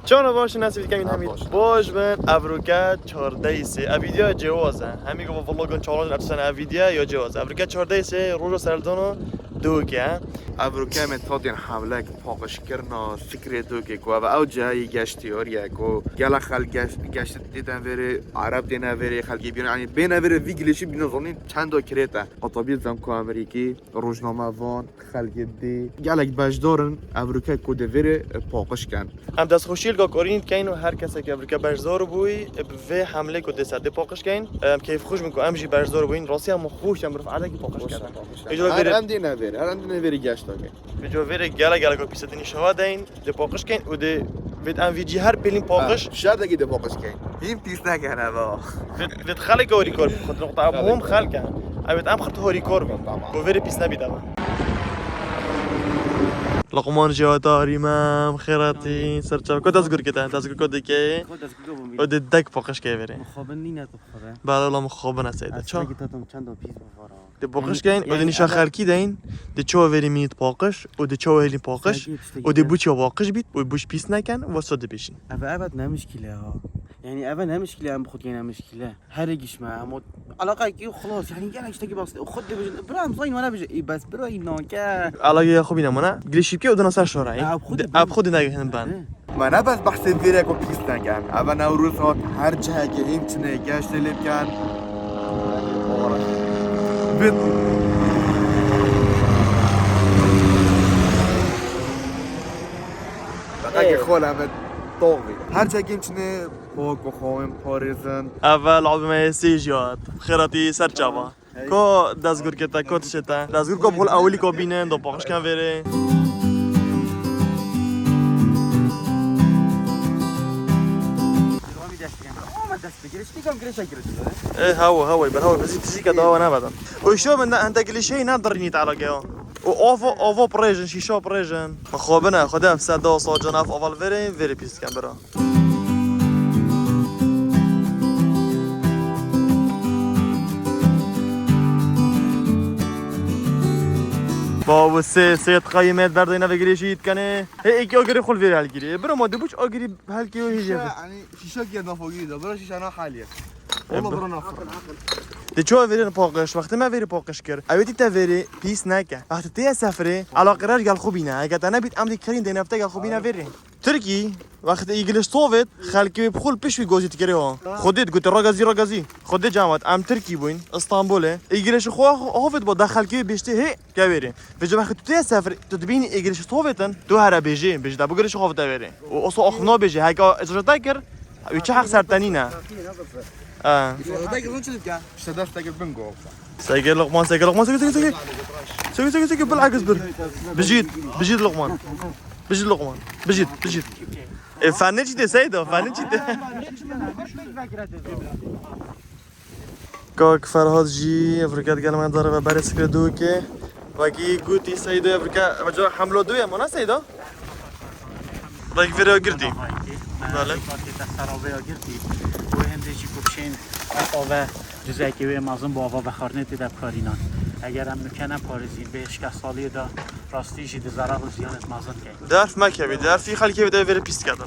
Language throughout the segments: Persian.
چون باش ناس کمی همین باش بن افریقا 14 سه ویدیو جوازه همین گفت والله چالش ارسنال ویدیو یا جواز افریقا 14 سه روز سردانو دوگه افریقا متفادین حمله پاکش کردن فکر دوگه کو و او جایی گشتی اوریا کو گلا خلق گشت دیدن وره عرب دینا وره خلقی بیان یعنی بین وره ویگلیشی بینظرین چند تا کرتا قطبی زم کو امریکی روزنامه وان خلق دی گلا بجدارن افریقا کو دوره پاکش کن هم دست خوشیل کا کارین کین و هر کسی که افریقا بجدار بوی به حمله کو دست پاکش کین کیف خوش میکو امجی بجدار بوین راستی هم خوش هم رفع علی پاکش کردن اجازه دینا وره هرندونه وری گشت آگه بجو وری گلا کو پیسدنی شوا دین د پاکش کین و د وید ام ویجی هر پلین پاکش شاید اگه د پاکش کین این پیس نکنه با وید خلق اوری کار خود نقطه مهم خلق اوید ام خط هوری کار و وری پیس نبیده لقمان جواداری مام خیراتی سرچاو کد از گر کتا از گر کد که و د دک پاکش که وری مخابن نینه تو خبر بعد الله مخابن اسیده چا اگه تاتم چند تا پیس بفارم د پاکش کین و د نشا خلکی دین د چو وری میت پاکش و د چو هلی پاکش و د بوچ پاکش بیت و بوش پیس نکن و ساده بشین ابد نه مشكله ها يعني ابد نه مشكله هم بخود يعني مشكله هرجش ما اما علاقه كي خلاص يعني قالك اشتكي بس خد برام زين وانا بجي بس برو اینا که علاقه خوبی نمونه گلیشی که ودنا سر شورای اب خود نگه بند من نه بس بحث ویره کو پیس نگن اول نوروز ها هر جایی که این تنه گشت لب کن بت بقیه خودم طاقی هر جایی که این تنه پاک و خواهم پاریزن اول عظمه سیجات خیراتی سر چاوا کو دزگر کتا کو تشتا دزگر کو بقول اولی کو بینن دو پاکش کن وره هوا يبقى هوا بس تجي كده هوا ابدا وشو من انت كل شيء نقدر نيت على جاو اوفو بريجن شيشو بريجن خابنا خدا في سدا صاجن اف اول فيري بيست كان برا بابا سه قيمات بردينا بجريشيت كان هي ايكي اجري خل فيري هالجري برا ما دبوش اجري بهالكي وهي يعني شيشو كده فوقي ده برا شيشو انا حاليا والله برا نفر دی چه ویری پاکش وقتی ما ویری پاکش کرد اویدی تا ویری پیس نکه وقتی تی سفره علاقه رج گل خوبینه اگه تا نبید امری کرین دی نفته گل خوبینه ویری ترکی وقتی ایگلش صوفت خلکی بخول پیش وی گوزیت کری ها خودت گوت راگازی خودت جامعت ام ترکی بوین استانبوله ایگلش خو هافت با داخل کی بیشته هی کویری و وقتی تی سفر تو ببینی ایگلش صوفتن تو هر بیجی بیجدا بگرش هافت ویری و اصلا اخنا بیجی هک اجازه تکر و چه حق سرتنینه ده كمان شو تبقى اشتدفت تجيب بنجو سجل لقمان سجل بالعكس بجيد لقمان بجيد فنيتي ده سيدو فنيتي ده كوك فرهاد جي افريقيا قال ما ضرب باريس كردو كي باقي قوتي سيدو افريقيا مجرى حملو دويا منا سيدو باقي فيديو قردي بله هندشی کوچین آوا جزئی که به مازن با آوا بخارنه دیدم کارینان اگر هم مکنه پارزین به اشکال سالی دا راستیشی ده ضرر و زیانت مازن که درف مکبی درف فی خلکی بده وری پیست کردن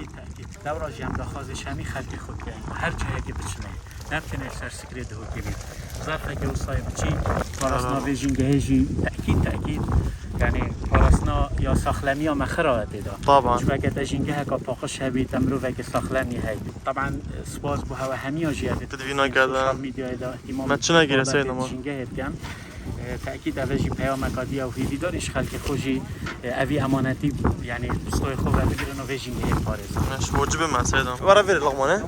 دوراجی هم دخوازش همی خلکی خود که هر جایی که بچنه نبتنه سر سکری ده که بید ظرفه که اصای بچی پارسنا بیجینگه هجی تأکید يعني فرسنا يا ساخلمي يا مخرا تدا طبعا شو بقى تجينجه هكا باقش هبي تمرو بقى ساخلمي هاي طبعا سباز بو هوا همي اجيات تدوينا كذا ميديا دا اهتمام ما تشنا غير سيدنا ما تجينجه كان تاكيد اوجي پیام کادی او ویدی دارش خلک خوشی اوی امانتی يعني بستوی خوب بگیرن و ویجینگه پارز مش موجب ما سيدنا ورا فير لقمانه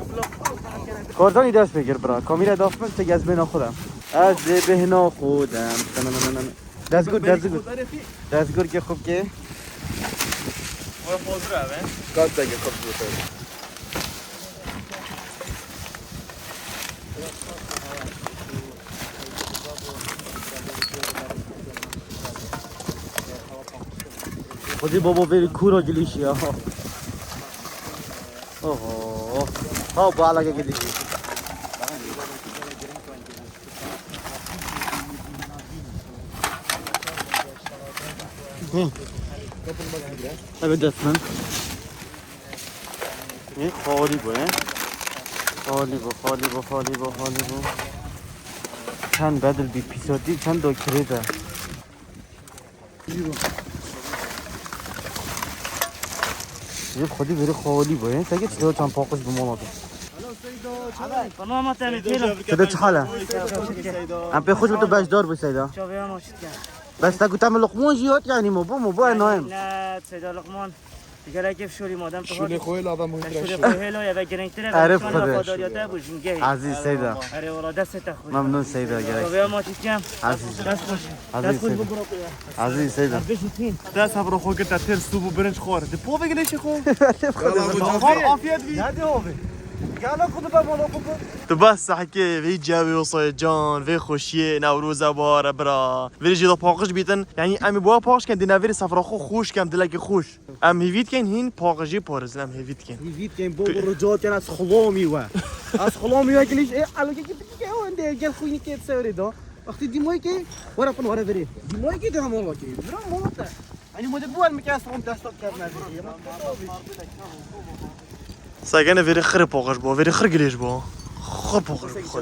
کاردانی دست بگیر برا کامیرا داف من تگز بنا خودم از بهنا خودم دستگور که خوب که ورا فوزره اوه قد تجي خوب بوتر خودی بابا بری کورا گلیشی ها اوه ها بالا که گلیشی ابدا اسمن این خالی بو خالی بو چند بدل بی پیسادی چند دو کریده یه خودی بری خالی بو سگه چطور چند پاکش بماناده سیدا چه حاله؟ هم پی خوش بتو بشدار بی سیدا بس تاکو تم لقمان جیات یعنی مبو نایم نه سیدا لقمان دیگر اگه شوری مادم تو شونه خویل آدم محیط شوری رشید خویل یا گرینگتره عرف و خودش. وفاداریته بوشینگه عزیز سیدا اره والا دست خوش ممنون سیدا گرک بیا ما چیکم عزیز دست خوش عزیز خوش سیدا بگو عزیز سیدا بشین دست هم رو خود که تر سوب و برنج خوره ده پو بگیرش خو عافیت بی نده هوی گالا خود با بالا خود تو بس حكي في جاوي وصيجان في خوشيه نوروز بار برا في جدا باقش بيتن يعني امي بوا باقش كان دينا في سفر خو خوش كم دلك خوش ام هيفيت كان هين باقجي بارز ام هيفيت كان هيفيت كان بو رجات كان از خلامي و از خلامي و كليش ايه على كي كي وين قال خويني كي تسوري دا وقت دي موي كي ورا فن ورا فري دي موي كي ده والله كي برا موتا يعني مو دبوا المكاس هم دستات كرنا ساكن في خرب باقش بو في خرق ليش بو خرب باقش بو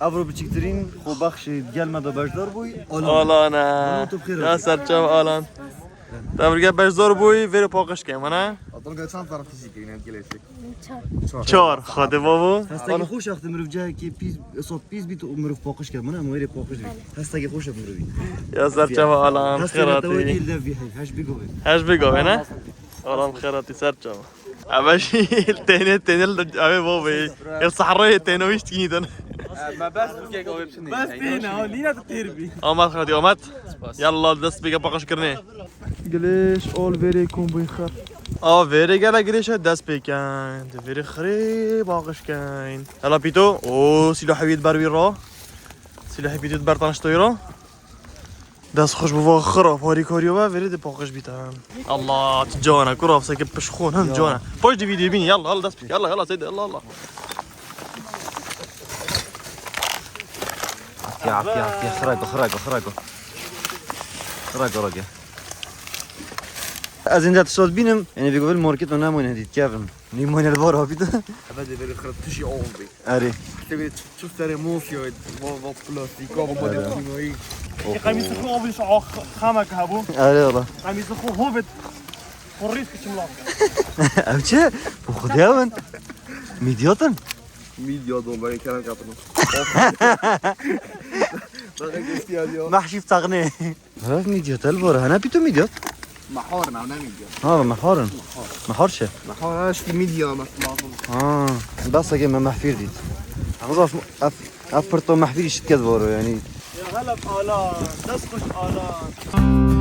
ابرو بچکترین خو بخش گل مدا بجدار بوی آلانا يا سرچم آلان تبرگه بجدار بوی ویرو پاقش که منه آدم گه چند طرف فیزیکی اینه گلیشک چهار خاده بابو هستا که خوش وقت مروف جای که پیز اصاب پیز بیت مروف پاقش کرد من امویر پاقش بید هستا که خوش مروفی يا سرچم آلان هستا که توی خیراتی دیل دوی هش بگو هش بگو نه آلان خیراتی سرچم أبشي التاني أبي بابي الصحراء التاني ويش تكيدن ما بس بكيك او بشني بس بينا لينا تتربي أمات خدي أمات يلا دست بيجا باقش كرني قليش أول فيري يكون بيخر فيري قال قليش دست بيكان فيري خري باقش كاين يلا بيتو سيلو حبيت بروي را سيلو حبيت برطانش طيرة دست خوش بوا خرا فاري كاريو فيري دي باقش بيتان الله تجانا كرا ساكب بشخون هم جانا باش دي فيديو بيني يلا دست بيك يلا سيد الله عافية خراجو راجع از اینجا تصاد بینم یعنی بگو ول مارکت و نمونه هدید کردم نیمونه البار ها بیده ابدا بری خراب تشي عمري اره تبي تشوف ترى موفيو و بلاستيك و موديل كيماوي قميص خو أبي خامك هبو اره والله قميص خو هوبت خوريس كشملاك او چه؟ بخودی هون میدیاتن ميديا دون برای کردن کاتونو داره گستی آدیو محشی فتغنه هف میدیات البار هنه بیتو میدیات محار نه ميديا ها محار شه محارش في ميديا مثلا بس اگه من محفیر دید اما اف پرتو محفیری شد کد بارو یعنی يا هلا بآلان دست خوش آلان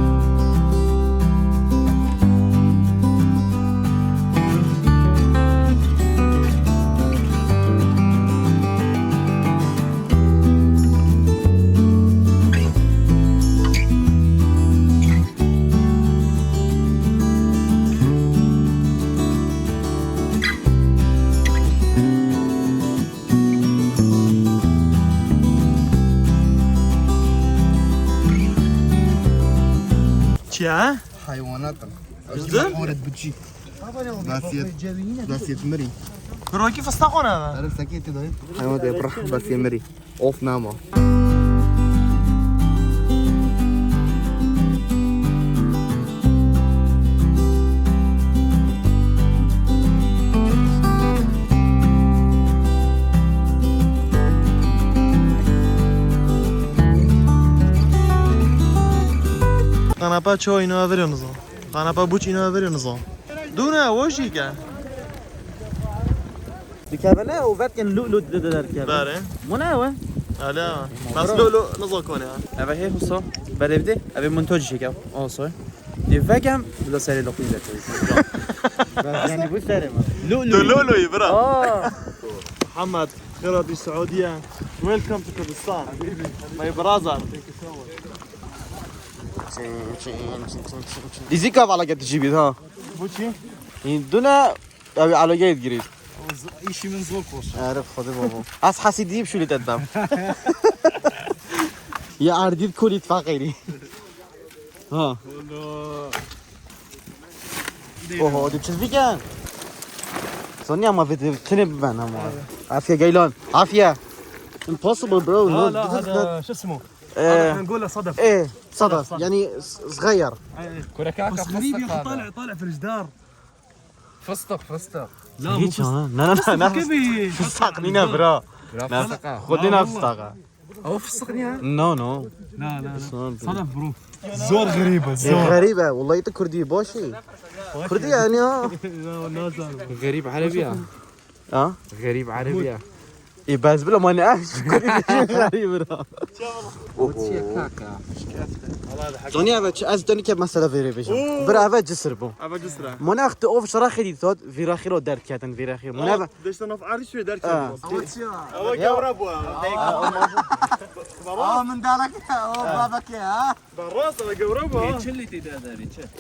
چیه؟ حيوانات جدا؟ محورة بتجي داسيت مري كروكي فستقونه عرف سكيت ده حيوانات يبرح بس يمري اوف ناما قنابه چو اینو اوری نظام قنابه بوچ اینو اوری نظام دونه وشی که بكابلا وبعد كان لؤلؤ در كابلا باره مناوة الا بس لولو نظام کنه اوه هی حسا برفته اوه منتاج شکم آسای دی وگم بلا سری لقوی يعني بو ساري لولو برا اه محمد خيرات السعودية ويلكم تو كردستان ماي براذر دي زيكا على قد تجيبي ها بوچی این دونه على قد جريد ایشی من زور خوش عارف خدا بابا از حسیدی بشولی دادم یه عردید کلید فقیری ها اوه دو چیز بگن سونی اما فيديو تني ببان اما عافيه جيلان عافيه impossible bro لا لا هذا شو اسمه هذا نقول له صدف ايه صدف يعني صغير بس غريب يا اخي طالع في الجدار فستق لا هيك لا لا لا كبي فستقنينا برا خدينا فستقه هو فستقني نو نو لا لا صدف برو زور غريبه غريبة والله انت كردي باشي كردي يعني غريب عربية اه غريب عربية اي بس بلا ما نعرفش غريب دنيا بچ از دنی که مسئله ویری بجم برا اول جسر بو ابا جسره من اخت اوف شرا خدي تود ویرا خیرو در کردن ویرا خیر من دشتن اف عارش شوي درك اه هو جورا بو من دارك بابك ها بالراس هو جورا بو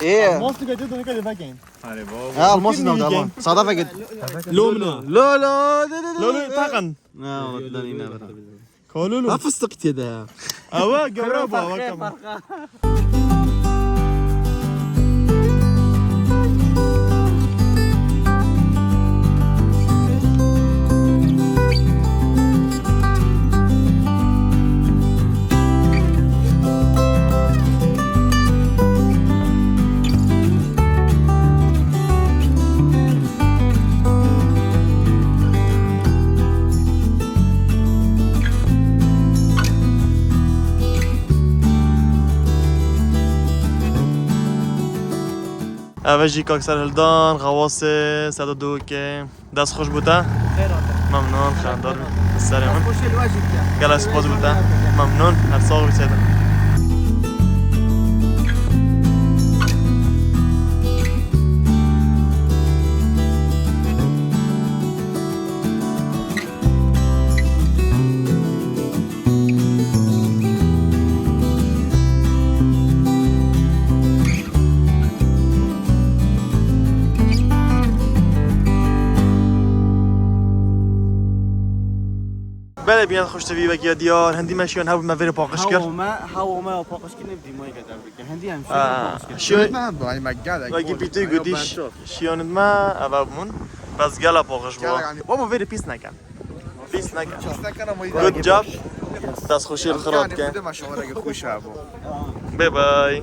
ايه موست قاعد يدون كده فاكين اه الموس نو دالون صدفه قد لومنا لا لا لولو طاقن لا والله دنينا برا كولولو ما فستقت يدا هو جورا بو هو كمان اوجی کاکسر هلدان غواص 102 که دست خوش بوده ممنون خاندار سلام گلا سپاس بوده ممنون هر ساق بسیدم بله بیان خوش تبی وکی دیار هندی ماشیان هاو ما ویر پاکش کرد هوا ما باقش کنه بدی ما قدر بگه هندی هم شو ما باي مقعد وکی بیتوی گودیش شیانت ما اوابمون بس گلا پاکش با بابا ویر پیس نکن پیس نکن گود جاب دست خوشی الخراب کن ما شما خوش ابو بای بای